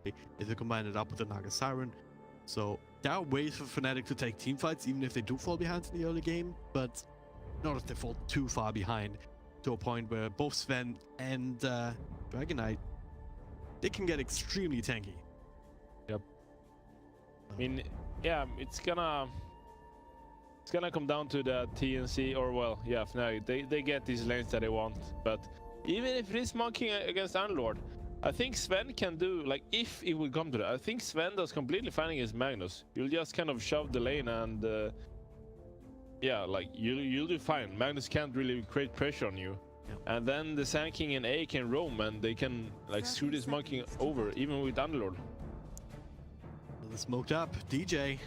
if you combine it up with the Naga Siren. So there are ways for Fnatic to take team fights, even if they do fall behind in the early game, but not if they fall too far behind to a point where both Sven and Dragon Knight, they can get extremely tanky. Yep. I mean, yeah, it's gonna come down to the TNC, or well, yeah, Fnatic. They get these lanes that they want, but even if it is monkeying against Unlord, I think Sven can do, like, if it would come to that, I think Sven does completely fine against Magnus. You'll just kind of shove the lane and yeah, like you'll do fine. Magnus can't really create pressure on you. Yeah. And then the Sand King and A can roam and they can like shoot his monkey over, even with Underlord. Smoked up, DJ.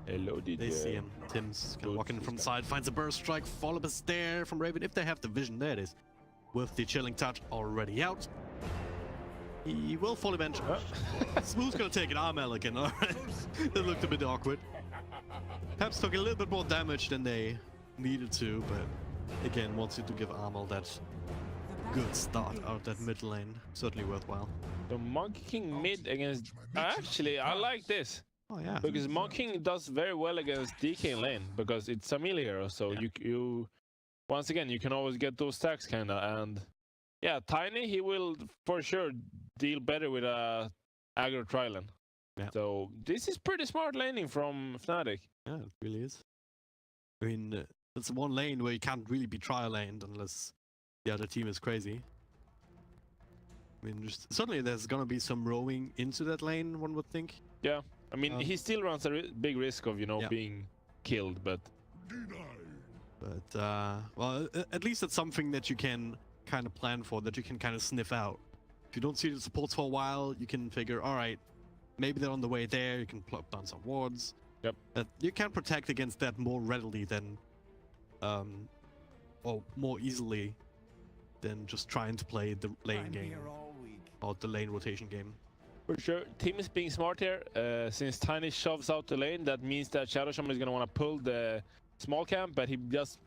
Hello, DJ. They see him. Tim's kind of walking from the side, finds a burst strike, follow up a stare from Raven. If they have the vision, there it is. With the chilling touch already out. He will fall eventually. Smooth's gonna take an arm again. Alright. That looked a bit awkward. Perhaps took a little bit more damage than they needed to, but again, wants you to give Armel that good start out that mid lane. Certainly worthwhile. The Monkey King mid against... Actually, I like this. Oh yeah. Because Monkey King does very well against DK lane, because it's a melee hero, so yeah. you once again, you can always get those stacks kinda, and yeah, Tiny, he will for sure deal better with a aggro Trilon. Yeah. So this is pretty smart laning from Fnatic. Yeah, it really is. I mean, it's one lane where you can't really be trial laned unless the other team is crazy. I mean, certainly there's gonna be some roaming into that lane, one would think. Yeah, I mean, he still runs a big risk of, you know, being killed, but... well, at least it's something that you can kind of plan for, that you can kind of sniff out. If you don't see the supports for a while, you can figure, alright, maybe they're on the way there, you can plop down some wards. Yep. You can protect against that more readily than, or more easily than just trying to play the lane game, or the lane rotation game. For sure, team is being smart here. Since Tiny shoves out the lane, that means that Shadow Shaman is going to want to pull the small camp, but he just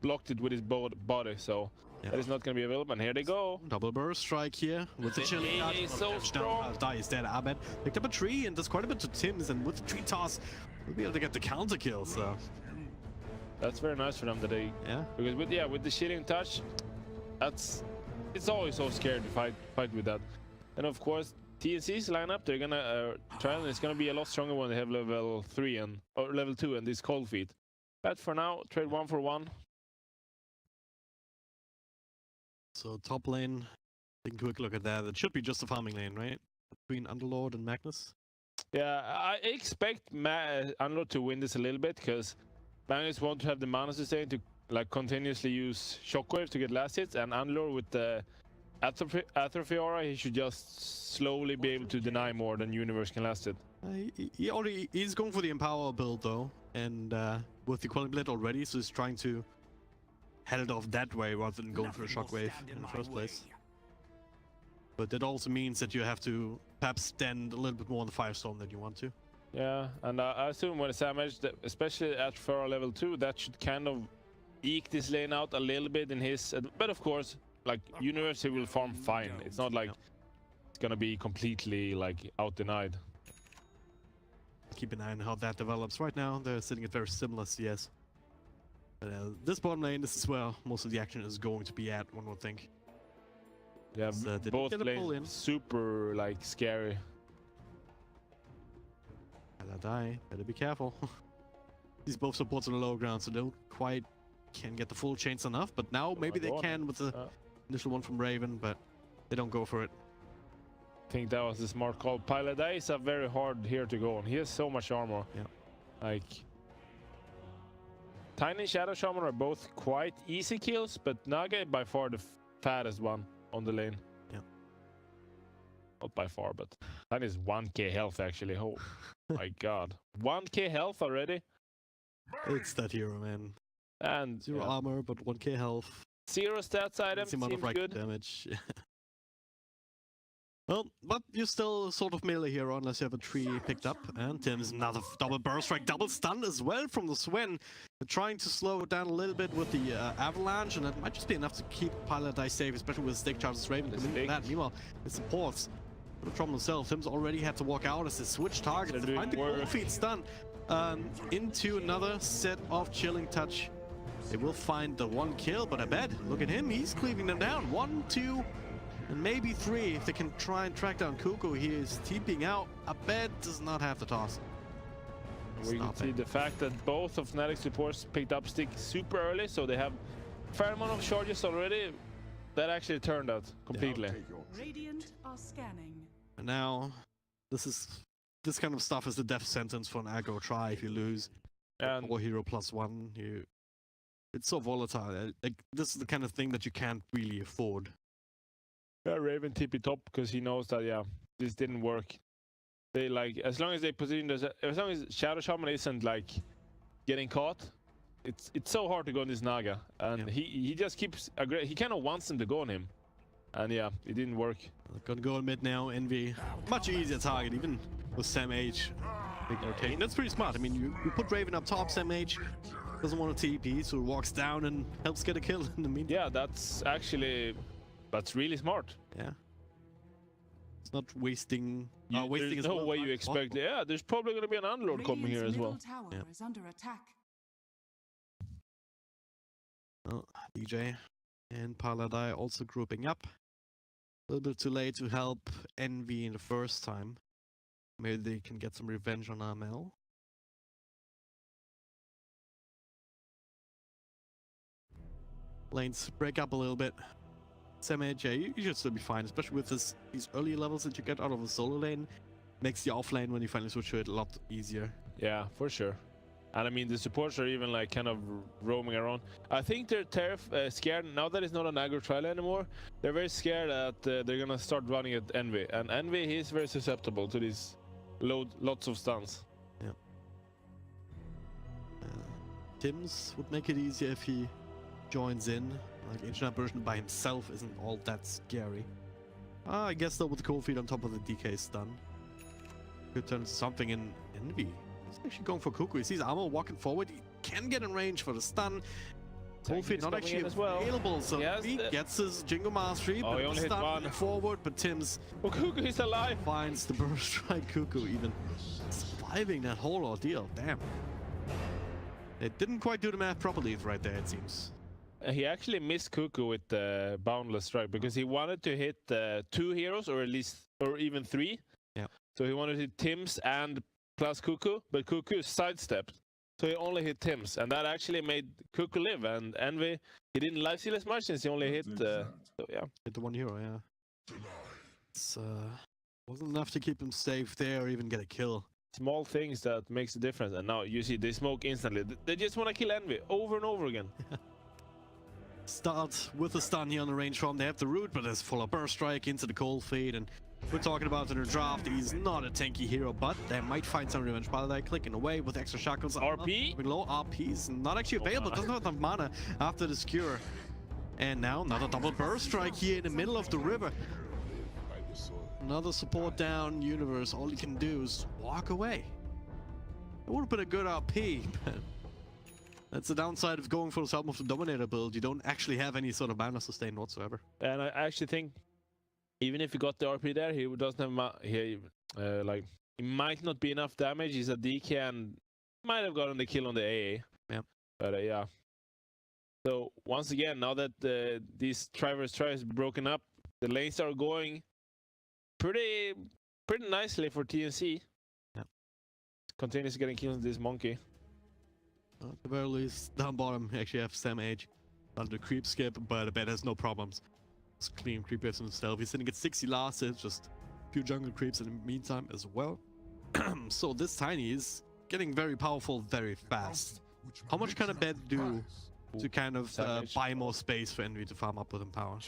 blocked it with his body, so that is not going to be available. And here they go. Double burst strike here with the chilling. He's so strong. Is dead. Abed picked up a tree and does quite a bit to Tim's, and with the tree toss, we'll be able to get the counter kill. So that's very nice for them today. Yeah. Because with the shielding touch, it's always so scary to fight with that. And of course, TNC's lineup, they're gonna try, and it's gonna be a lot stronger when they have level 3 or level 2 and this cold feet. But for now, trade 1 for 1. So top lane, take a quick look at that. It should be just a farming lane, right? Between Underlord and Magnus. Yeah, I expect Underlord to win this a little bit, because Magnus wants to have the mana sustain to like continuously use Shockwave to get last hits, and Underlord with the Atrophy aura, he should just slowly be able to deny more than Universe can last it. He's going for the Empower build though, and with the Quality Blade already, so he's trying to head it off that way rather than going for a Shockwave in the first place. But that also means that you have to perhaps stand a little bit more on the Firestorm than you want to. Yeah, and I assume when it's damaged, especially at Furrow level 2, that should kind of eke this lane out a little bit in his... But of course, like, Universe, he will farm fine. It's not like it's gonna be completely, like, out-denied. Keep an eye on how that develops. Right now, they're sitting at very similar CS. But this bottom lane, this is where most of the action is going to be at, one would think. Yeah, both lanes super, like, scary. Better die. Better be careful. These both supports on the low ground, so they don't quite can get the full chains enough. But now maybe they can with the initial one from Raven, but they don't go for it. I think that was the smart call. Pilot is a very hard here to go on. He has so much armor. Yeah. Like, Tiny Shadow Shaman are both quite easy kills, but Naga by far the fattest one on the lane. Yeah. Not by far, but that is 1k health actually. Oh my god. 1k health already? It's that hero, man. And 0 armor, but 1k health. 0 stats item, seems good. Damage. Well, but you're still sort of melee hero unless you have a tree picked up. And Tim's another double burst strike, double stun as well from the Sven. They're trying to slow it down a little bit with the avalanche, and that might just be enough to keep Pilot safe, especially with stick charges Raven coming in that. Meanwhile, it supports The problem himself, Tim's already had to walk out as they switch targets to find the cold feet stun into another set of chilling touch. They will find the one kill, but I bet, look at him, he's cleaving them down. 1, 2, and maybe 3 if they can try and track down Kuku. He is TPing out. I bet does not have the toss. We can see the fact that both of Fnatic supports picked up stick super early, so they have a fair amount of charges already. That actually turned out completely. Radiant are scanning. And now, this kind of stuff is the death sentence for an aggro try if you lose. And or hero +1, it's so volatile. Like, this is the kind of thing that you can't really afford. Raven TP top because he knows that this didn't work. They as long as they position as long as Shadow Shaman isn't like getting caught, it's so hard to go on this Naga, and he just keeps he kind of wants them to go on him, and it didn't work. Gonna go on mid now. Envy, much easier target even with Sam H. Big rotation. That's pretty smart. I mean, you put Raven up top. Sam H doesn't want to TP, so walks down and helps get a kill in the meantime. Yeah, that's really smart. Yeah, it's not wasting. There's no way you expect. Yeah, there's probably gonna be an unload coming here as well. Tower is under attack. Oh, DJ and Paladai also grouping up. A little bit too late to help Envy in the first time. Maybe they can get some revenge on Amel. Lanes break up a little bit. Samage, you should still be fine, especially with these early levels that you get out of the solo lane. Makes the off lane when you finally switch to it a lot easier. Yeah, for sure. And I mean, the supports are even like kind of roaming around. I think they're scared now that it's not an aggro trial anymore. They're very scared that they're gonna start running at Envy, and Envy he's very susceptible to these lots of stuns. Yeah. Tims would make it easier if he joins in. Like Ancient version by himself isn't all that scary. I guess though with the cold feet on top of the DK stun, could turn something in Envy. He's actually going for Kuku. He sees Amo walking forward. He can get in range for the stun. Cold feet not actually available, so he gets his Jingle Mastery. Oh, he only hit one forward, but Tims Kuku is alive. Finds the burst strike. Kuku even surviving that whole ordeal. Damn. They didn't quite do the math properly right there, it seems. He actually missed Kuku with the Boundless Strike because he wanted to hit 2 heroes or even 3. Yeah. So he wanted to hit Tims and plus Kuku, but Kuku sidestepped. So he only hit Tims, and that actually made Kuku live. And Envy, he didn't life steal as much since he only hit. So yeah. Hit the 1 hero, yeah. It's wasn't enough to keep him safe there or even get a kill. Small things that makes a difference. And now you see they smoke instantly. They just want to kill Envy over and over again. Start with a stun here on the range from. They have the root, but there's full of burst strike into the cold fade, and we're talking about in the draft. He's not a tanky hero, but they might find some revenge. Paladai clicking away with extra shackles. RP? Low RP's not actually available. Doesn't have enough mana after the skewer. And now another double burst strike here in the middle of the river. Another support down. Universe, all you can do is walk away. It would have been a good RP, but that's the downside of going for the Salmon of the Dominator build. You don't actually have any sort of mana sustain whatsoever. And I actually think even if he got the RP there, he doesn't have it might not be enough damage. He's a DK and might have gotten the kill on the AA. Yeah. But yeah. So once again, now that these Triverse tries broken up, the lanes are going pretty nicely for TNC. Yeah. Continues getting kills on this monkey. At the very least, down bottom, actually have Sam H under creep skip, but I bet has no problems. Just clean creep waves himself. He's sitting at 60 last hit, just a few jungle creeps in the meantime as well. So this Tiny is getting very powerful very fast. How much can a bet do to kind of buy more space for Envy to farm up with him power?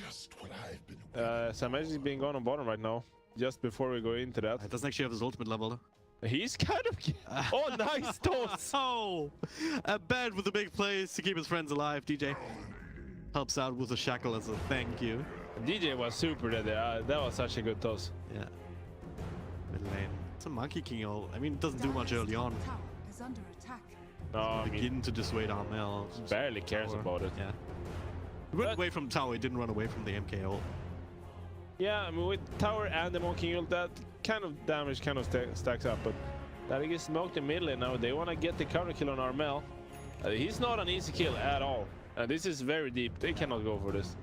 Sam H is being gone on bottom right now. Just before we go into that. It doesn't actually have his ultimate level though. He's kind of... Oh, nice toss! Oh! A bed with the big plays to keep his friends alive. DJ helps out with a shackle as a thank you. DJ was super there. That was such a good toss. Yeah. Mid lane. It's a Monkey King ult. I mean, it doesn't do much early on. Is under attack. No, Begin to dissuade Armel. Barely cares about it. Yeah. He went away from tower. He didn't run away from the MK ult. Yeah, I mean, with tower and the Monkey ult, that kind of damage kind of stacks up. But that gets smoked in mid lane now. They want to get the counter kill on Armel. He's not an easy kill at all. This is very deep. They cannot go for this.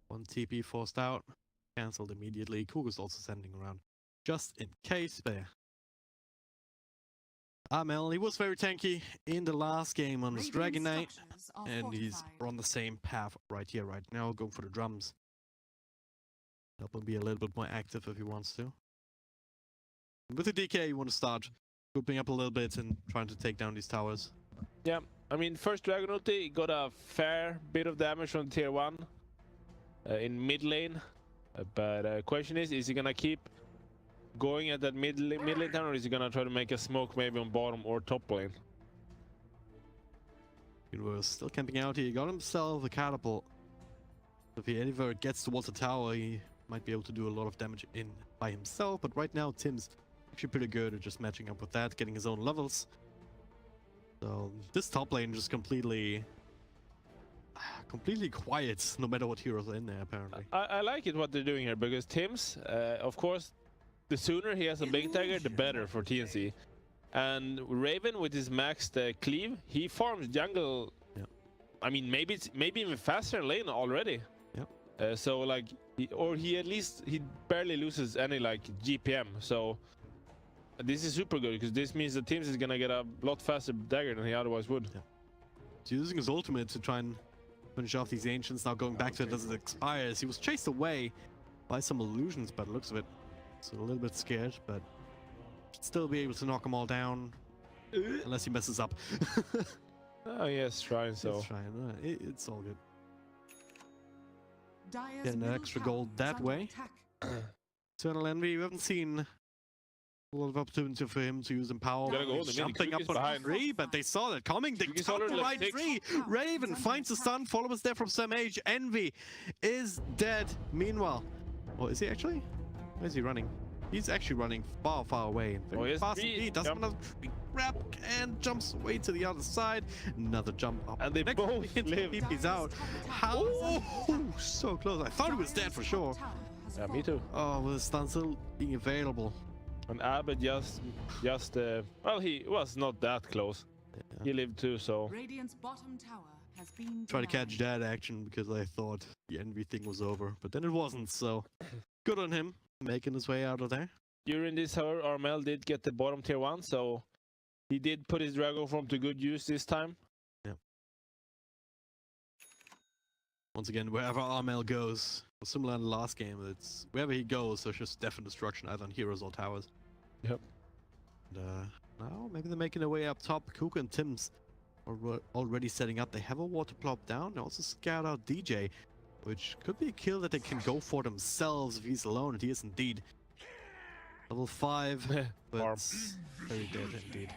One TP forced out, cancelled immediately. Kugel's also sending around, just in case there. Armel, he was very tanky in the last game on his Dragon Knight, and he's on the same path right here, right now, going for the drums. That will be a little bit more active if he wants to. With the DK, you want to start grouping up a little bit and trying to take down these towers. Yeah, I mean, first Dragon ulti got a fair bit of damage from tier 1 in mid lane. But question is he gonna keep going at that mid lane town, or is he gonna try to make a smoke maybe on bottom or top lane? He was still camping out here. He got himself a catapult. If he ever gets towards the tower, he might be able to do a lot of damage in by himself. But right now, Tim's actually pretty good at just matching up with that, getting his own levels. So this top lane just completely quiet, no matter what heroes are in there, apparently. I like it what they're doing here, because Tim's, of course, the sooner he has a blink dagger, the better for TNC. And Raven with his maxed cleave, he farms jungle. Yeah. I mean, maybe even faster in lane already. Yeah. So like, he barely loses any like GPM. So this is super good, because this means that Tim's is gonna get a lot faster dagger than he otherwise would. Yeah. He's using his ultimate to try and finish off these ancients. Now going back to it as it expires. He was chased away by some illusions, but looks of it. So a little bit scared, but should still be able to knock them all down, unless he messes up. Oh yes, trying so. He's trying. It's all good. Dire's Getting an middle extra tower gold is that under way. attack. Eternal Envy, we haven't seen a lot of opportunity for him to use Empower. Gotta go, Jumping up on behind. 3, but they saw that coming. They He's took the already right level 3. Raven finds the stun. Followers there from Sam H. Envy is dead. Meanwhile, oh, is he actually? Where is he running? He's actually running far, far away. Very yes, fast. three. He does Jump. another grab and jumps away to the other side. Another jump up. And they Next both hit, live. He's out. How? Oh, so close. I thought he was dead for sure. Yeah, me too. Oh, with the stun still being available. And Abed just well, he was not that close. Yeah. He lived too, so. Radiant's bottom tower has been Try to denied. catch that action because I thought the Envy thing was over, but then it wasn't. So good on him making his way out of there. During this hour, Armel did get the bottom tier 1, so he did put his Dragon Form to good use this time. Yeah. Once again, wherever Armel goes, similar in the last game, it's wherever he goes, there's just death and destruction, either on heroes or towers. Yep. And, now maybe they're making their way up top. Kuka and Tim's are already setting up. They have a water plop down. They also scout out DJ, which could be a kill that they can go for themselves if he's alone, and he is indeed. Level 5, but Farm. very dead indeed.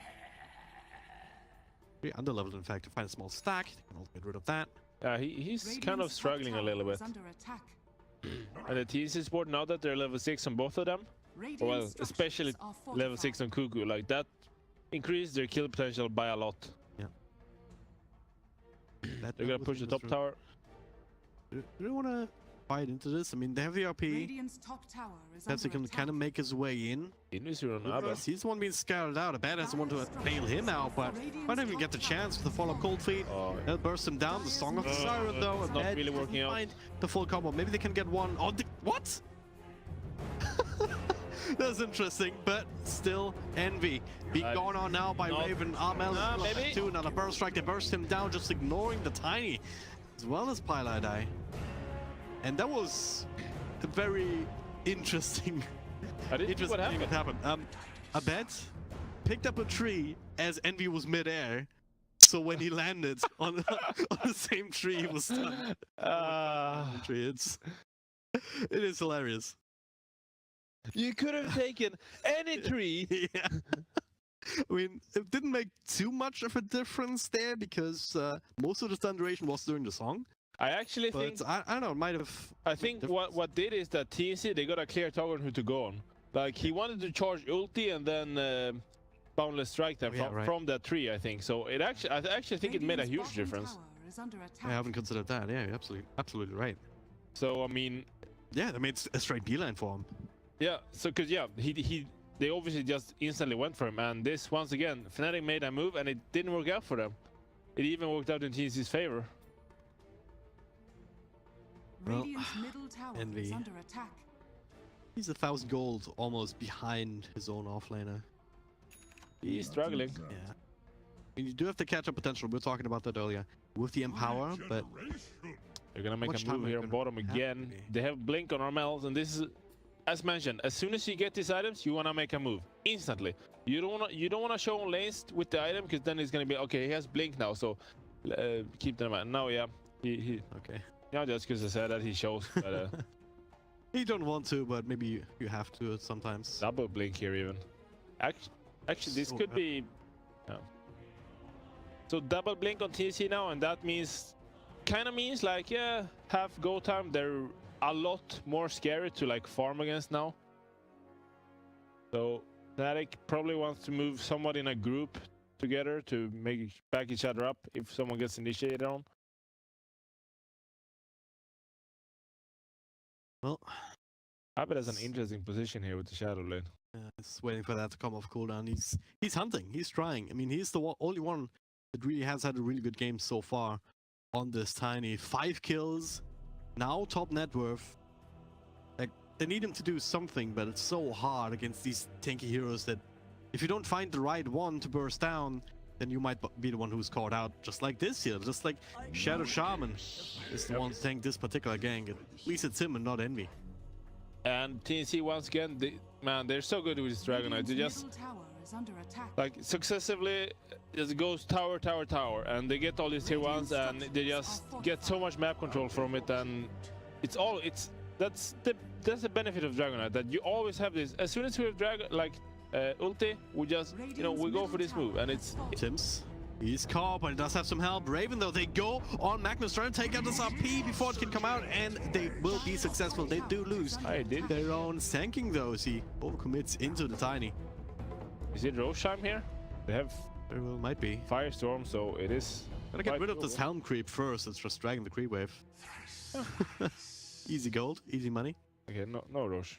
Very underleveled, in fact, to find a small stack. They can also get rid of that. He's Radiant's kind of top struggling a tower little bit. is under attack. And the TNC support, now that they're level 6 on both of them, Radiant well, structures especially are level 6 on fortified. Cuckoo, like that increased their kill potential by a lot. They're gonna push the top tower. Do they want to fight into this? I mean, they have the RP. Radiant's top tower is Perhaps he under can attack. kind of make his way in. Invisir on Abba. He's the one being scouted out. Abad doesn't want to bail him out, but might not even get the chance with the follow Cold Feet. Oh, They'll burst him down. The Song of the Siren, though. it's not Abad really working doesn't out. find the full combo. Maybe they can get one. Oh, what? That's interesting, but still Envy being gone on now by Not- Raven. Armel maybe. too. Another burst strike. They burst him down, just ignoring the Tiny, as well as Pylite Eye. And that was a very interesting, I didn't see what thing that happened. happened. Abed picked up a tree as Envy was midair. So when he landed on the same tree, he was stunned. It is hilarious. You could have taken any tree. Yeah. I mean, it didn't make too much of a difference there because most of the stun duration was during the song. I actually But think I don't know, it might have. I think what did is that TNC, they got a clear target on who to go on. Like he wanted to charge ulti and then boundless strike them from that tree, I think. So it actually, I actually think it made a Radiant's huge bottom difference. tower is under attack. I haven't considered that. Yeah, you're absolutely right. So I mean, Yeah, I mean, it's a straight beeline for him. yeah. So because yeah, they obviously just instantly went for him, and this once again, Fnatic made a move and it didn't work out for them. It even worked out in TNC's favor. Well, Radiant's middle tower Envy. is under attack. He's 1,000 gold almost behind his own offlaner. He's struggling. Yeah. I mean, you do have the catch-up potential. We were talking about that earlier with the Empower, but They're gonna make much a time move are here they on gonna bottom have again. to be? They have blink on Armels, and this is, as mentioned, as soon as you get these items, you wanna make a move instantly. You don't wanna show on lanes with the item, because then it's gonna be okay. He has blink now, so keep them in mind. No, yeah, he okay. yeah, just because I said that he shows, but You don't want to, but maybe you have to sometimes. double blink here even. Actually, this So, could be. Yeah. So double blink on TNC now, and that means, kind of means like, yeah, half go time. They're a lot more scary to like farm against now. So Fnatic probably wants to move somewhat in a group together to back each other up if someone gets initiated on. Well, Abed has an interesting position here with the shadow lane. just waiting for that to come off cooldown. He's hunting. He's trying. I mean, he's the only one that really has had a really good game so far on this tiny. 5 kills, now top net worth. Like, they need him to do something, but it's so hard against these tanky heroes that if you don't find the right one to burst down, then you might be the one who's caught out. Just like this here, just like Shadow Shaman is the one to tank this particular gang. At least it's him and not Envy. And TNC once again, they're so good with this Dragon Knight. They just Middle tower is under attack. like successively just goes tower, tower, tower, and they get all these tier ones, and they just get so much map control from it, and that's the benefit of Dragon Knight, that you always have this. As soon as we have ulti, we just we go for this move, and it's Tims. He's caught, but he does have some help. Raven, though, they go on Magnus, trying to take out this RP before it can come out, and they will be successful. They do lose I did. their own tanking, though, as he overcommits into the tiny. Is it Rosheim here? They have Very well, might be. Firestorm, so it is. Gotta get quite rid of this doable. helm creep first. It's just dragging the creep wave. Easy gold, easy money. Okay, no Rosh.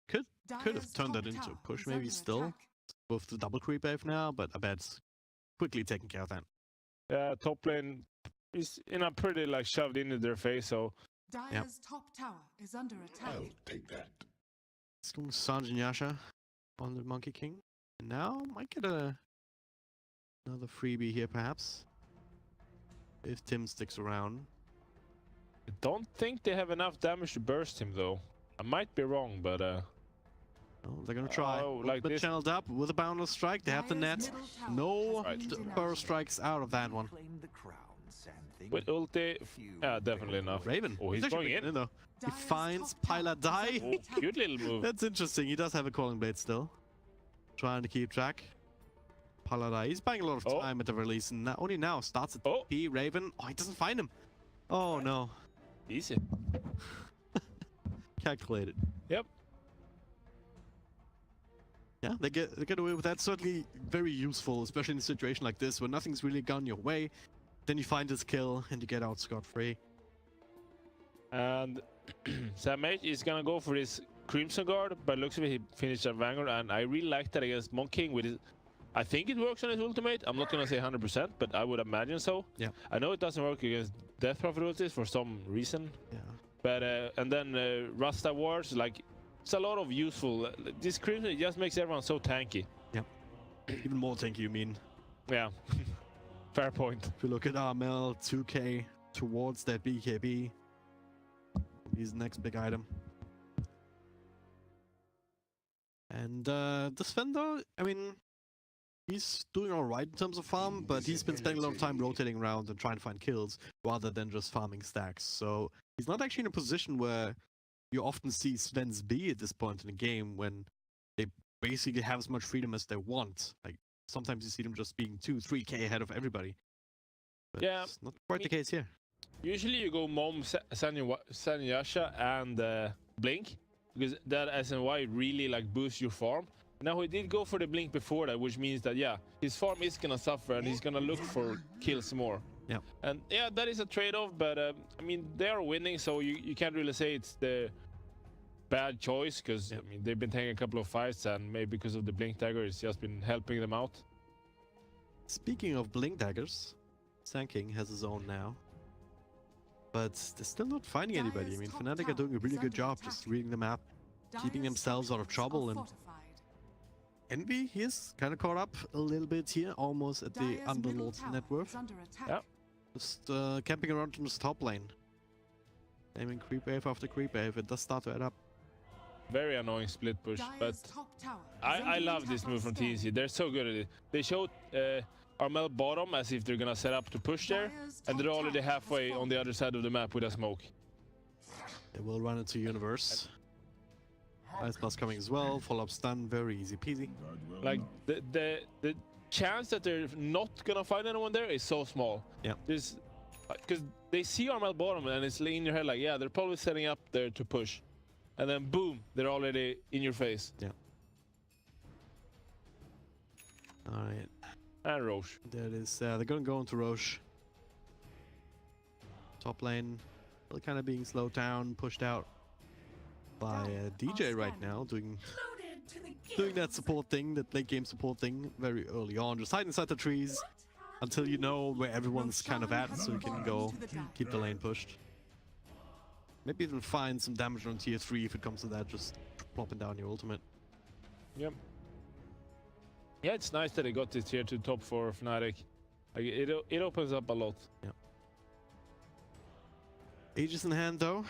Could have Dire's turned top that into a tower push, is maybe under still. attack. With the double creep wave now, but I bet it's quickly taking care of that. Yeah, top lane is in a pretty like shoved into their face, so Dire's top tower is under attack. It's going Sanj and Yasha on the Monkey King. And now might get another freebie here, perhaps. If Tim sticks around. I don't think they have enough damage to burst him though. I might be wrong, but Oh, they're gonna try. Oh, like But this. channeled up with a boundless strike. They have the Dire's net. middle tower No has been Right. burst denied. strikes out of that one. with ulti, yeah, definitely enough. Raven. Oh, he's actually going making in. Though. He Dire's finds top tower Pyla is die. under Oh, attack. cute little move. That's interesting. He does have a calling blade still. Trying to keep track. Paladai. He's buying a lot of Oh. time at the release, and only now starts at Oh. P. Raven. Oh, he doesn't find him. Oh no. Easy. Calculated. Yep. Yeah, they get away with that. Certainly very useful, especially in a situation like this where nothing's really gone your way. Then you find this kill and you get out scot-free. And Sam H is gonna go for this Crimson Guard, but looks like he finished at Vanguard, and I really like that against Monkey King with his. I think it works on his ultimate. I'm not gonna say 100%, but I would imagine so. Yeah. I know it doesn't work against Death Prophet ultis for some reason, Yeah. but and then Rasta Wars, like it's a lot of useful. This Crimson just makes everyone so tanky. Even more tanky, you mean. Yeah. Fair point. If you look at Armel, 2k towards that BKB. He's the next big item. And this Fender, I mean, he's doing alright in terms of farm, but he's been spending a lot of time rotating around and trying to find kills rather than just farming stacks. So he's not actually in a position where you often see Svens be at this point in the game when they basically have as much freedom as they want. Like sometimes you see them just being 2-3k ahead of everybody. But Yeah, it's not quite the case here. Usually you go Mom, Sanyasha, and Blink, because that SNY really like boosts your farm. Now he did go for the Blink before that, which means that yeah, his farm is gonna suffer and he's gonna look for kills more. Yeah. And yeah, that is a trade-off, but I mean, they are winning, so you can't really say it's the bad choice, because I mean, they've been taking a couple of fights, and maybe because of the blink dagger, it's just been helping them out. Speaking of blink daggers, Sand King has his own now. But they're still not finding anybody. I mean, Fnatic are doing a really good job just reading the map, keeping themselves out of trouble, and Envy, he is kind of caught up a little bit here, almost at the Underlord's net worth. Yeah. Just camping around in this top lane. Aiming creep wave after creep wave, it does start to add up. Very annoying split push, but I love this move from TNC. They're so good at it. They showed Armel bottom as if they're gonna set up to push there, and they're already halfway on the other side of the map with a smoke. They will run into Universe. Ice Blast coming as well, follow-up stun, very easy peasy. Like, the chance that they're not gonna find anyone there is so small. Yeah. Because they see Armel bottom, and it's in your head like, yeah, they're probably setting up there to push. And then boom, they're already in your face. Yeah. Alright. And Roche. There it is. They're gonna go into Roche. Top lane, still kind of being slowed down, pushed out by DJ right now, doing that support thing, that late game support thing, very early on. Just hide inside the trees until you know where everyone's kind of at, so you can go keep the lane pushed. Maybe even find some damage on tier 3 if it comes to that, just plopping down your ultimate. Yep. Yeah, it's nice that they got this tier 2 top for Fnatic. Like, it opens up a lot. Yeah. Aegis in hand though.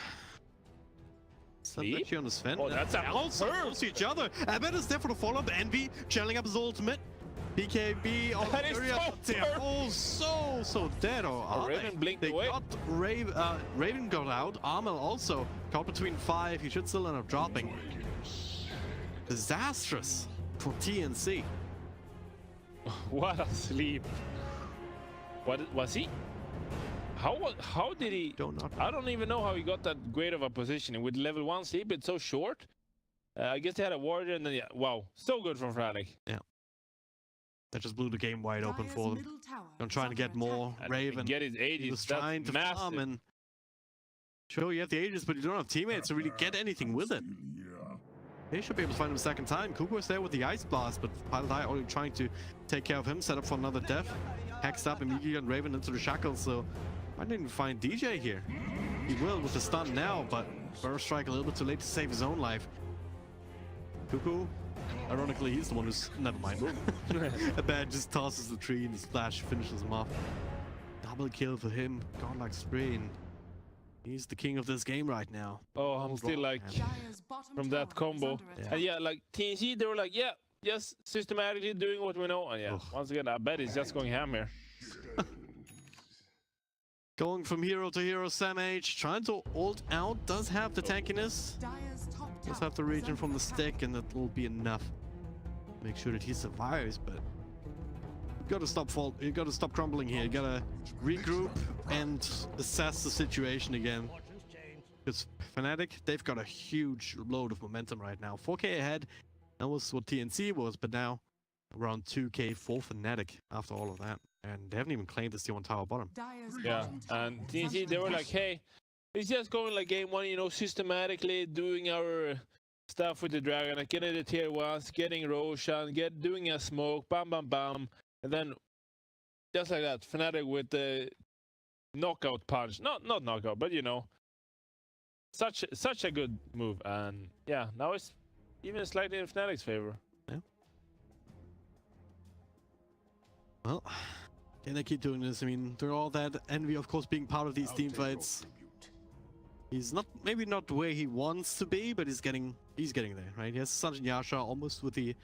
Actually on the Sven. Oh, that's a also each other. I bet it's there for the follow-up. Envy channeling up his ultimate. BKB on That is so they're all so dead. Raven blinked they away. got Raven got out. Armel also caught between 5. He should still end up dropping. Disastrous for TNC. What a sleep. What was he? How did he? I don't even know how he got that great of a positioning with level 1 sleep. It's so short. I guess they had a warrior, and then yeah, wow, so good from Fnatic. Yeah. That just blew the game wide open for them. I'm trying to get more. Raven get his Aegis. He was trying to farm, and sure, you have the Aegis, but you don't have teammates to really get anything with it. They should be able to find him a second time. Kuko is there with the Ice Blast, but Paldai already trying to take care of him, set up for another death. Hacks up immediately on Raven into the shackles, so I didn't even find DJ here. He will with the stun now, but Burst Strike a little bit too late to save his own life. Kuko, ironically, he's the one who's... Never mind. A bad just tosses the tree and the splash finishes him off. Double kill for him. Godlike Sprain. He's the king of this game right now. Oh, I'm still like from that combo. Yeah. And yeah, like TNC, they were like, yeah, just systematically doing what we know. And yeah, once again, I bet it's just going ham here. Going from hero to hero, Sam H trying to ult out, does have the tankiness. Does have the region from the stick, and that will be enough. Make sure that he survives, but you gotta stop crumbling here. You gotta regroup and assess the situation again. Because Fnatic, they've got a huge load of momentum right now. 4K ahead, that was what TNC was, but now around 2K for Fnatic after all of that. And they haven't even claimed this tier 1 tower bottom. Yeah, and TNC, they were like, hey, it's just going like game 1, you know, systematically doing our stuff with the dragon, like getting the tier 1s, getting Roshan, doing a smoke, bam, bam, bam. And then, just like that, Fnatic with the knockout punch. Not knockout, but you know, such a good move. And yeah, now it's even slightly in Fnatic's favor. Yeah. Well, can they keep doing this? I mean, they're all that. Envy, of course, being part of these team fights. He's maybe not where he wants to be, but he's getting there, right? He has Sanjin Yasha almost with the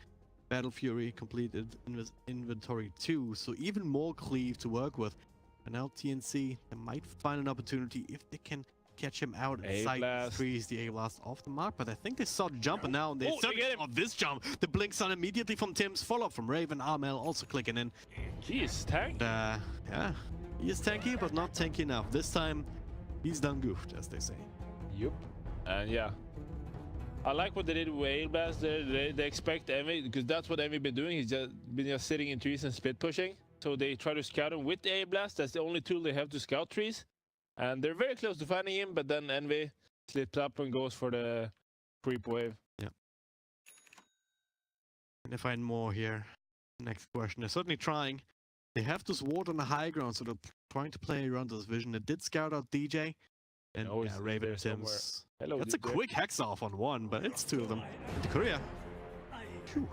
Battle Fury completed in inventory 2, so even more cleave to work with. And now TNC, they might find an opportunity if they can catch him out and sight freeze the A-Blast off the mark. But I think they saw the jump, and now they saw this jump. The blink stun immediately from Tim's, follow-up from Raven. Armel also clicking in. He is tanky. Yeah, he is tanky, but not tanky enough. This time, he's done goofed, as they say. Yup. And yeah, I like what they did with A-Blast there. They expect Envy, because that's what Envy been doing. He's just been sitting in trees and split pushing. so they try to scout him with the A-Blast. That's the only tool they have to scout trees. And they're very close to finding him, but then Envy slips up and goes for the creep wave. Yeah. Can they find more here? Next question. They're certainly trying. They have this ward on the high ground, so they're trying to play around this vision. They did scout out DJ. And Oh, yeah, he's Raven there somewhere. Tim's. Hello, That's a DJ. quick hex off on one, but it's two of them. Into Korea. Phew.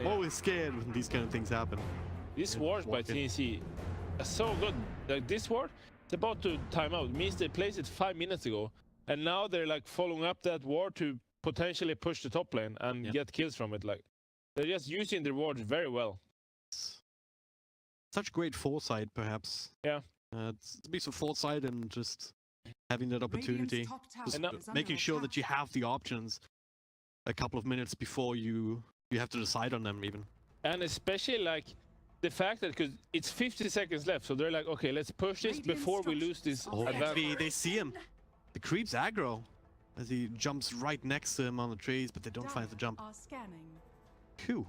Always scared when these kind of things happen. This ward by TNC is so good. Like this ward, it's about to time out. It means they placed it 5 minutes ago, and now they're like following up that ward to potentially push the top lane and get kills from it. Like they're just using the wards very well. Such great foresight, perhaps. Yeah. To be some foresight and just having that opportunity, just making sure that you have the options a couple of minutes before you have to decide on them even. And especially like the fact that because it's 50 seconds left, so they're like, okay, let's push this before we lose this advantage. They see him. The creep's aggro as he jumps right next to him on the trees, but they don't find the jump. Phew.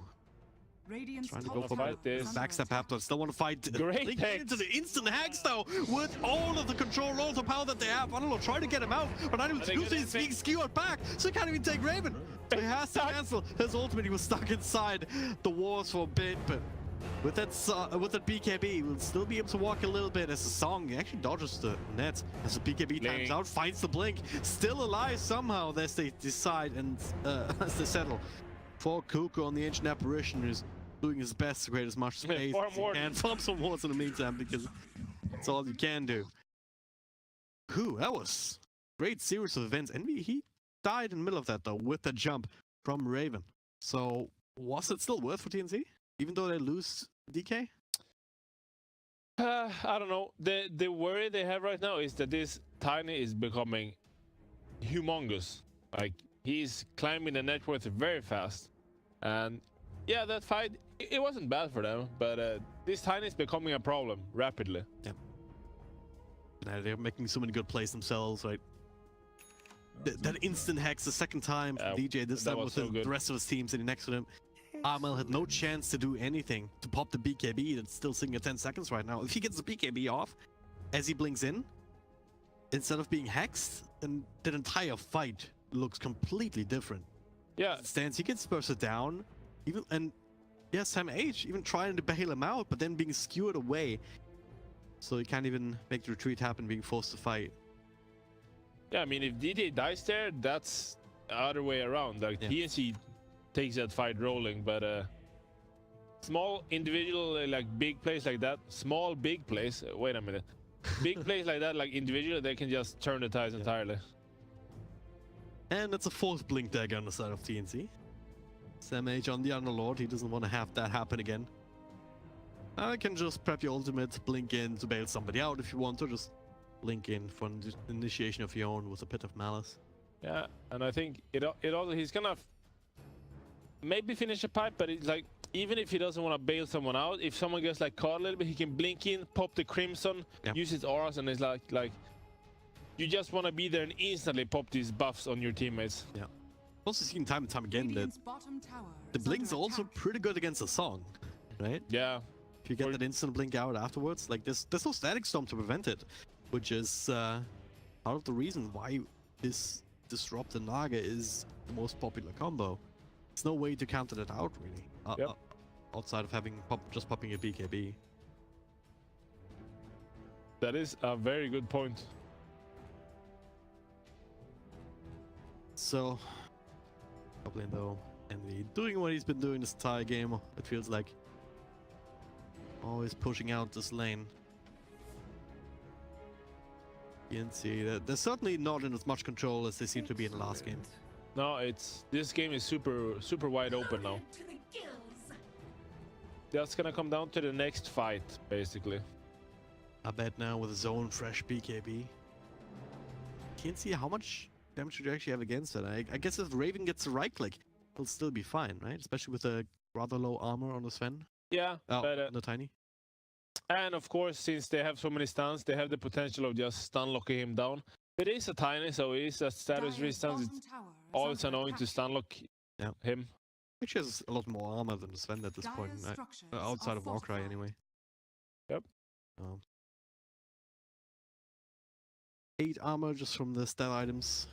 Trying to go for the backstep afterwards. Still want to fight. Great hex. Into the instant hex though, with all of the control, all the power that they have. I don't know, try to get him out, but not even using his being skewered back, so he can't even take Raven. He has to cancel his ultimate. He was stuck inside the walls for a bit, but with that BKB, he will still be able to walk a little bit as the Song actually dodges the net as the BKB times out, finds the blink, still alive somehow as they decide and as they settle for Kuko on the Ancient Apparition, who's doing his best to create as much space as he can. Farm some wards in the meantime because that's all you can do. Whew, that was a great series of events. And he died in the middle of that though with the jump from Raven. So was it still worth for TNC? Even though they lose DK? I don't know. The worry they have right now is that this Tiny is becoming humongous. Like he's climbing the net worth very fast. And yeah, that fight, it wasn't bad for them, but this Tiny is becoming a problem rapidly. Yeah. They're making so many good plays themselves, right? That instant hex the second time from DJ, this time with the rest of his team sitting next to him. Armel had no chance to do anything to pop the BKB that's still sitting at 10 seconds right now. If he gets the BKB off as he blinks in, instead of being hexed, then that entire fight looks completely different. Yeah. Stands, he gets bursted down, even, and yeah, Sam H even trying to bail him out, but then being skewered away. So he can't even make the retreat happen, being forced to fight. Yeah, I mean, if DJ dies there, that's the other way around. Like TNC takes that fight rolling, but small individual, like big plays like that, small big plays. Wait a minute, big plays like that, like individual, they can just turn the tides entirely. And that's a fourth blink dagger on the side of TNC. Sam H on the Underlord, he doesn't want to have that happen again. I can just prep your ultimate, blink in to bail somebody out if you want to, just blink in for an initiation of your own with a Pit of Malice. Yeah, and I think it also, he's gonna maybe finish a pipe, but it's like, even if he doesn't want to bail someone out, if someone gets like caught a little bit, he can blink in, pop the Crimson, use his auras, and it's like you just want to be there and instantly pop these buffs on your teammates. Yeah. Also seen time and time again that the blinks are also pretty good against a Song, right? Yeah. If you get that instant blink out afterwards, like there's no Static Storm to prevent it, which is part of the reason why this Disrupt and Naga is the most popular combo. There's no way to counter that out, really, outside of having just popping a BKB. That is a very good point. So, Goblin though, and doing what he's been doing this entire game, it feels like. Always pushing out this lane. TNC, they're certainly not in as much control as they seem to be in the last game. No, this game is super wide open now. That's gonna come down to the next fight, basically. I bet now with his own fresh BKB. Can't see how much damage should you actually have against it. I guess if Raven gets the right click, he'll still be fine, right? Especially with a rather low armor on the Sven. Yeah, but the Tiny. And of course, since they have so many stuns, they have the potential of just stun locking him down. It is a Tiny, so it is a status resistance. It's always annoying to stun lock him. Actually has a lot more armor than Sven at this point, Dire's structures outside are of Warcry fortified. anyway. Yep. 8 armor just from the stat items.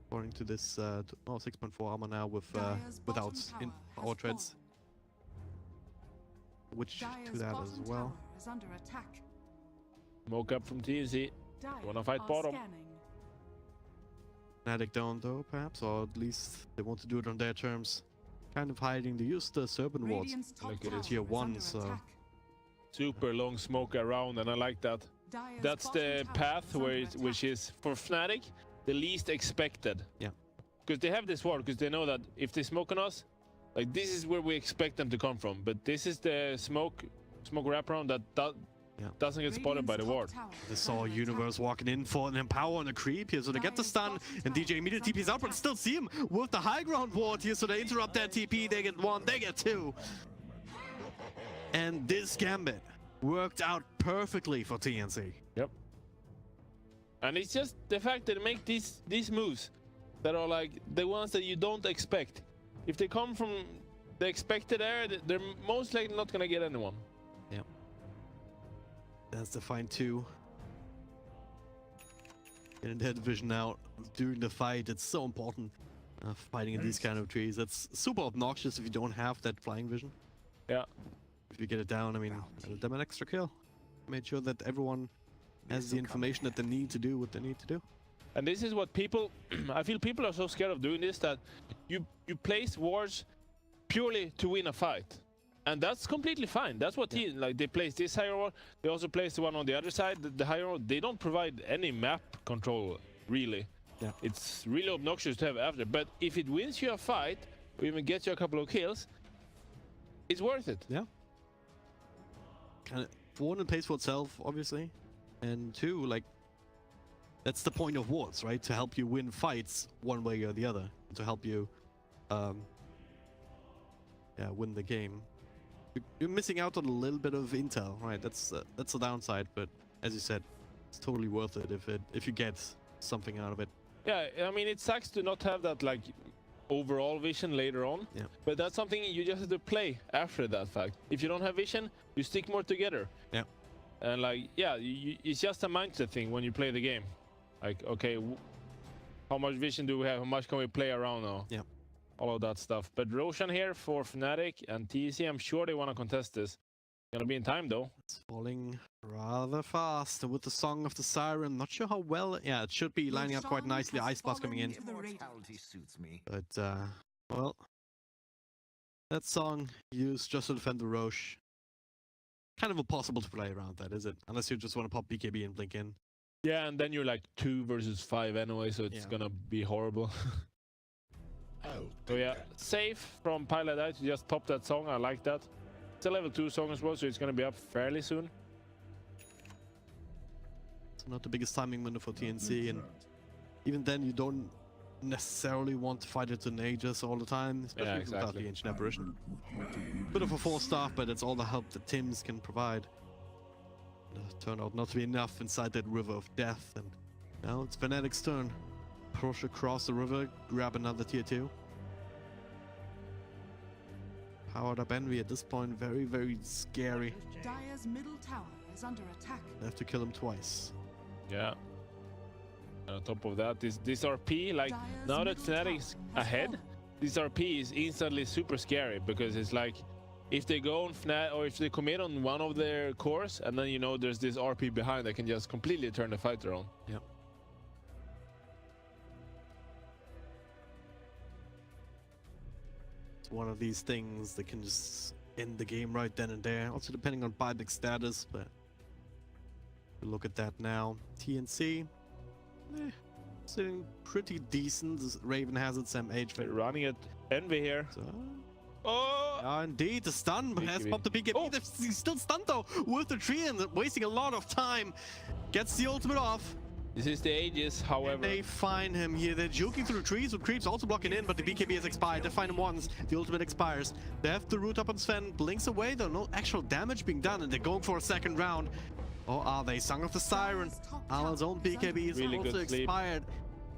According to this, 6.4 armor now with Dire's without bottom in tower power has treads, which Dire's to that bottom as well. tower is under attack. Smoke up from TNC. Dire Wanna fight are bottom. scanning. Fnatic don't though, perhaps, or at least they want to do it on their terms. Kind of hiding. They used the Serpent Wards. Radiant's top Look at it, tower tier is 1, under so- attack. Super long smoke around, and I like that. Dire's That's bottom the tower path is under where attack. which is for Fnatic the least expected. Yeah. Because they have this ward, because they know that if they smoke on us, like this is where we expect them to come from. But this is the smoke wraparound that doesn't get spotted by the Radiant's ward. top tower They is saw under Universe attack. walking in for an empower and a creep here, so they get the Dire's stun, bottom and tower DJ immediately is under TP's out, but attack. still see him with the high ground ward here, so they interrupt that TP, they get 1, they get 2. And this gambit worked out perfectly for TNC. Yep. And it's just the fact that they make these moves that are like the ones that you don't expect. If they come from the expected area, they're most likely not gonna get anyone. Yep. That's the fine 2. In their division now, during the fight, it's so important. Fighting in these kind of trees. It's super obnoxious if you don't have that flying vision. Yeah. If you get it down, I mean, added them an extra kill. Made sure that everyone has the information that they need to do what they need to do. And this is what people, I feel people are so scared of doing this that you place wards purely to win a fight. And that's completely fine. That's what they place this higher ward. They also place the one on the other side, the higher ward. They don't provide any map control, really. Yeah. It's really obnoxious to have after. But if it wins you a fight, or even gets you a couple of kills, it's worth it. Yeah. Kind of, for one, it pays for itself, obviously. And 2, like, that's the point of wards, right? To help you win fights one way or the other. To help you, win the game. You're missing out on a little bit of intel, right? That's the downside, but as you said, it's totally worth it if you get something out of it. Yeah, I mean, it sucks to not have that, like, overall vision later on. Yeah. But that's something you just have to play after that fact. If you don't have vision, you stick more together. Yeah. And, like, yeah, it's just a mindset thing when you play the game. Like, okay, how much vision do we have? How much can we play around now? Yeah. All of that stuff. But Roshan here for Fnatic and TNC, I'm sure they want to contest this. Gonna be in time, though. It's falling rather fast with the Song of the Siren. Not sure how well. Yeah, it should be lining up quite nicely. Ice Blast coming in. Suits me. But, well, that song used just to defend the Roche. Kind of impossible to play around that, is it? Unless you just want to pop BKB and blink in. Yeah, and then you're like 2 versus 5 anyway, so it's Yeah. gonna be horrible. So yeah, safe from Pilot Eye to just pop that song. I like that. It's a level 2 song as well, so it's gonna be up fairly soon. It's not the biggest timing window for TNC, and even then you don't necessarily want to fight it in Aegis all the time, especially without exactly. the Ancient Apparition. Bit of a 4-star, but it's all the help that Tims can provide. Turned out not to be enough inside that river of death, and now it's Fnatic's turn. Push across the river, grab another tier 2. Powered up Envy at this point, very, very scary. Dire's middle tower is under attack. They have to kill him twice. Yeah. And on top of that, this RP, like, Dire's now that middle tower Fnatic's has ahead, fallen. this RP is instantly super scary, because it's like, if they go on Fnatic, or if they commit on one of their cores, and then, you know, there's this RP behind that can just completely turn the fight around. Yep. It's one of these things that can just end the game right then and there. Also depending on buyback status, but look at that now. TNC, sitting pretty decent. Raven has its MH. They're running at Envy here. So, Oh! indeed, the stun has BKB. popped the BKB. Oh. He's still stunned though with the tree and wasting a lot of time. Gets the ultimate off. This is the Aegis, And however. they find him here. They're juking through trees with creeps also blocking in, but the BKB has expired. They find him once. The ultimate expires. They have to root up on Sven. Blinks away though. No actual damage being done, and they're going for a second round. Or are they? Song of the Siren. Alan's own BKB is Really also good sleep. expired.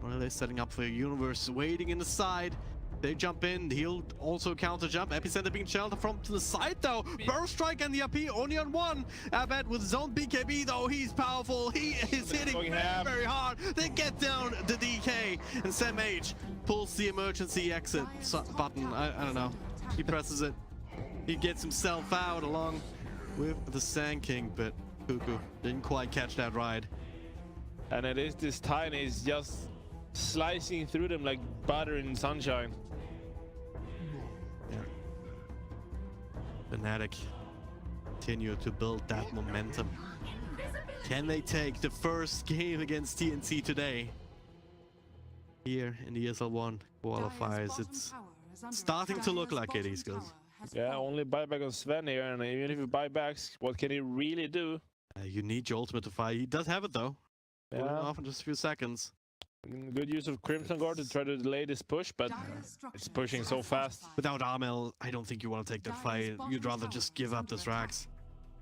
Or are they setting up for a Universe waiting in the side? They jump in, he'll also counter jump. Epicenter being sheltered from to the side though. Burst strike and the RP only on one. Abed with his own BKB though, he's powerful. He is hitting very hard. They get down the DK and Sam H pulls the emergency exit button. I don't know. He presses it. He gets himself out along with the Sand King, but Cuckoo didn't quite catch that ride. And it is this Tiny is just slicing through them like butter in sunshine. Yeah. Fnatic continue to build that momentum. Can they take the first game against TNC today? Here in the ESL 1 qualifiers, it's starting to look like it, these guys. Yeah, only buyback on Sven here, and even if you buy backs, what can he really do? You need your ultimate to fight. He does have it though. Yeah. Off in just a few seconds. Good use of Crimson Guard to try to delay this push, but it's pushing so fast. Without Armel, I don't think you want to take that fight. You'd rather just give up this Rax.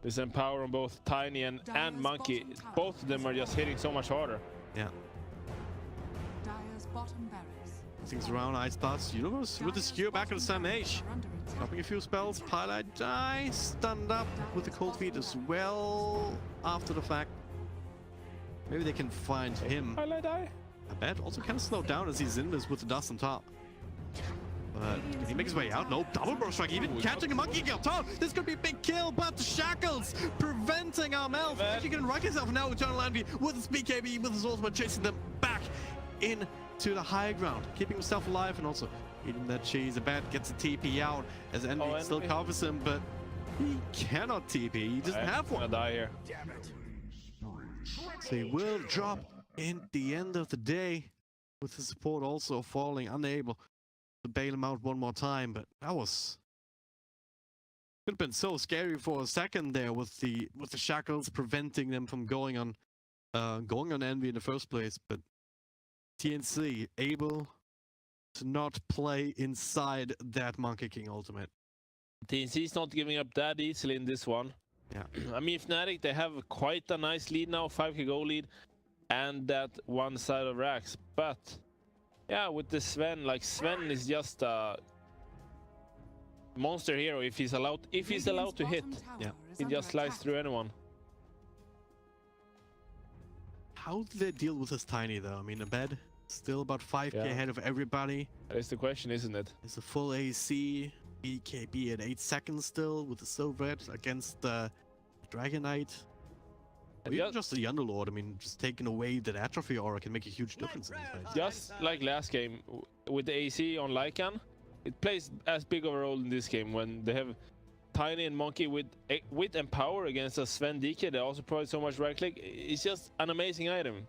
This Empower on both Tiny and Monkey, both of them are just hitting so much harder. Yeah. Things around Ice Blast. Universe with the skew back on Sam H. Dropping a few spells. Pilot die. Stunned up with the cold feet as well after the fact. Maybe they can find him. Pilot die. I bet also kind of slow down as he's in this with the dust on top. But can he make his way out? No, double burst strike, even catching a monkey up top. This could be a big kill, but the shackles preventing Armel from actually getting right himself now. Eternal Envy with his BKB, with his ultimate, chasing them back into the high ground, keeping himself alive and also eating that cheese. A bat gets a TP out as Envy still covers him, but he cannot TP. He doesn't have one. I'm gonna die here. So he will drop in the end of the day, with the support also falling, unable to bail him out one more time. But that was could have been so scary for a second there with the shackles preventing them from going on Envy in the first place. But TNC able to not play inside that Monkey King ultimate. TNC is not giving up that easily in this one. Yeah. I mean, Fnatic, they have quite a nice lead now, 5k goal lead, and that one side of Rax. But yeah, with the Sven, like Sven is just a monster hero if he's allowed to hit. Yeah. He just slides through anyone. How do they deal with this Tiny though? I mean, Abed still about 5k ahead of everybody. That is the question, isn't it? It's a full AC. BKB at 8 seconds still with the Silver against the Dragon Knight. Or even just the Underlord. I mean, just taking away that atrophy aura can make a huge difference in this fight. Just like last game with the AC on Lycan, it plays as big of a role in this game when they have Tiny and Monkey with Empower against a Sven DK. They also provide so much right click. It's just an amazing item.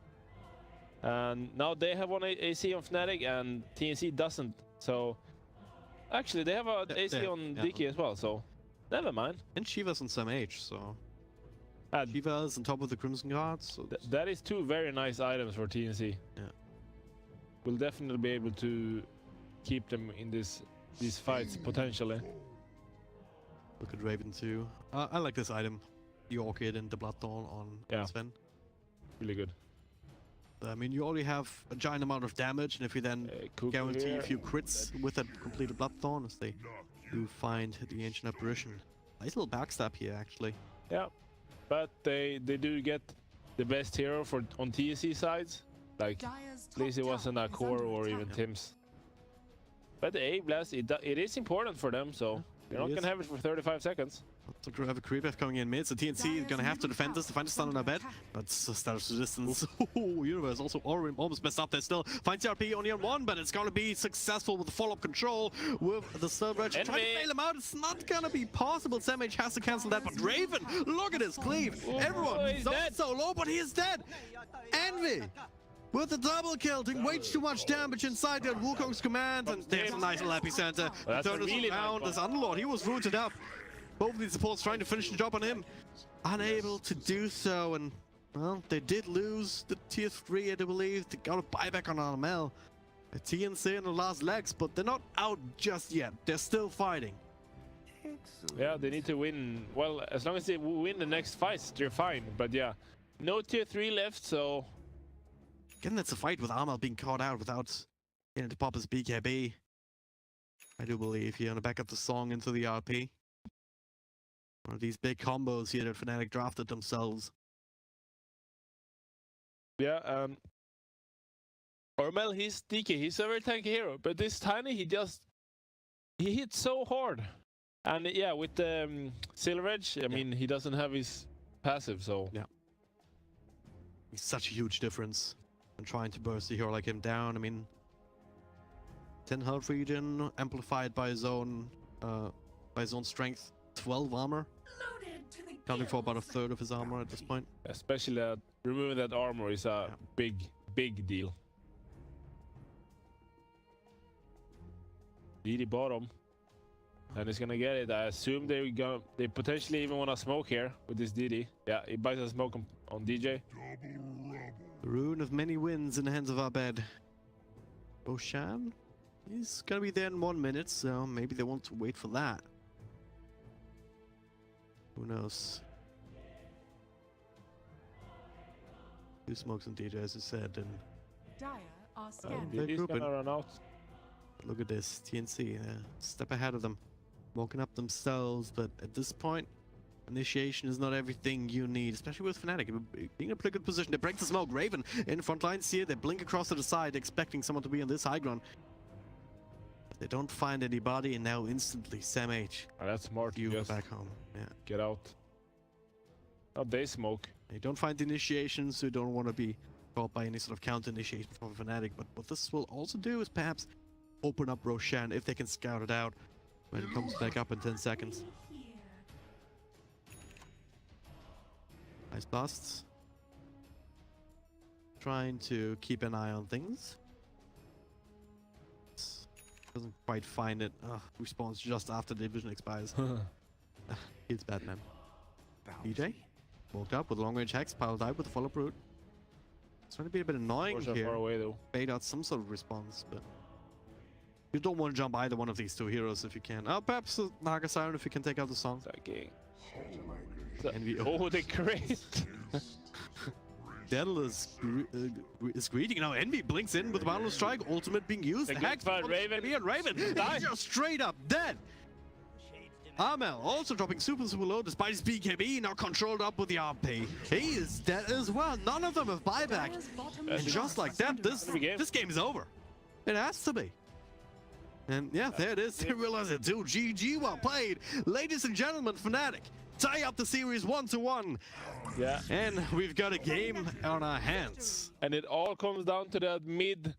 And now they have one AC on Fnatic and TNC doesn't. So actually, they have a AC on DK as well, so never mind. And Shiva's on some H, so Shiva's on top of the Crimson Guard. So that is two very nice items for TNC. Yeah, we'll definitely be able to keep them in these fights potentially. Look at Raven too. I like this item, the Orchid and the Bloodthorn on Sven. Really good. I mean, you already have a giant amount of damage, and if you then guarantee a few crits with that completed Bloodthorn, as they do find the Ancient Apparition. Nice little backstab here, actually. Yeah, but they do get the best hero on TNC sides. Like, at least it wasn't a Core or even Tim's. But the A-Blast, it is important for them, so you're not going to have it for 35 seconds. So we have a creep coming in mid, so TNC is gonna have to defend this to find a stun on our bed. That's status resistance. Universe also almost messed up there still. Finds the RP only on one, but it's gonna be successful with the follow-up control with the Silver Edge. Trying to bail him out, it's not gonna be possible. Sam H has to cancel that, but Raven, look at his cleave. Everyone, so low, but he is dead. Envy with the double kill, doing way too much damage inside that Wukong's command, and there's a nice little epicenter. Turn us around, this Underlord, he was rooted up. Both of these supports trying to finish the job on him, unable to do so, and well, they did lose the tier 3, I do believe. They got a buyback on Armel. TNC in the last legs, but they're not out just yet. They're still fighting. Yeah, they need to win. Well, as long as they win the next fights, they're fine. But yeah, no tier 3 left, so again, that's a fight with Armel being caught out without getting to pop his BKB. I do believe here on the back of the song into the RP. One of these big combos here that Fnatic drafted themselves. Yeah, Ormel, he's DK, he's a very tanky hero, but this Tiny, he hits so hard. And yeah, with the Silver Edge, I mean, he doesn't have his passive, so... Yeah. It's such a huge difference in trying to burst a hero like him down. I mean, 10 health regen, amplified by his own strength, 12 armor. Counting for about a third of his armor at this point. Especially removing that armor is a big deal. DD bottom. And he's gonna get it. I assume they potentially even wanna smoke here with this DD. Yeah, he buys a smoke on DJ. The rune of many wins in the hands of our bed. Roshan? He's gonna be there in 1 minute, so maybe they want to wait for that. Who knows? Two smokes on DJ, as I said, and Dire are scanned. DD's gonna run out. look at this, TNC, step ahead of them, woken up themselves, but at this point, initiation is not everything you need, especially with Fnatic. Being in a pretty good position, they break the smoke. Raven in front lines here, they blink across to the side, expecting someone to be on this high ground. They don't find anybody, and now instantly, Sam H. Oh, that's smart. You Just back home. Yeah. get out. Oh, they smoke. They don't find the initiations, so you don't want to be caught by any sort of counter initiation from Fnatic. But what this will also do is perhaps open up Roshan if they can scout it out when it comes back up in 10 seconds. Nice blasts. Trying to keep an eye on things. Doesn't quite find it. Respawns just after the vision expires. He's bad, man. DJ walked up with long range hex, piled out with the follow route. It's going to be a bit annoying Far here. away though. Bait out some sort of response, but you don't want to jump either one of these two heroes if you can. Perhaps Naga Siren if you can take out the song. Envy. Oh, they crazy. Daedalus is greeting. Now Envy blinks in with the Boundless Strike, ultimate being used. The good fight, Raven. And Raven is just straight up dead. Amel also dropping super low despite his BKB, now controlled up with the RP. He is dead as well. None of them have buyback. And just like that, this game is over. It has to be. And yeah, there it is. They realize it too. GG, well played. Ladies and gentlemen, Fnatic tie up the series 1-1. Yeah. And we've got a game on our hands. And it all comes down to that mid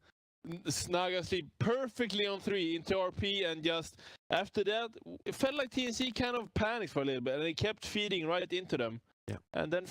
Snaga sleep perfectly on 3 into RP, and just after that, it felt like TNC kind of panicked for a little bit, and they kept feeding right into them. Yeah. And then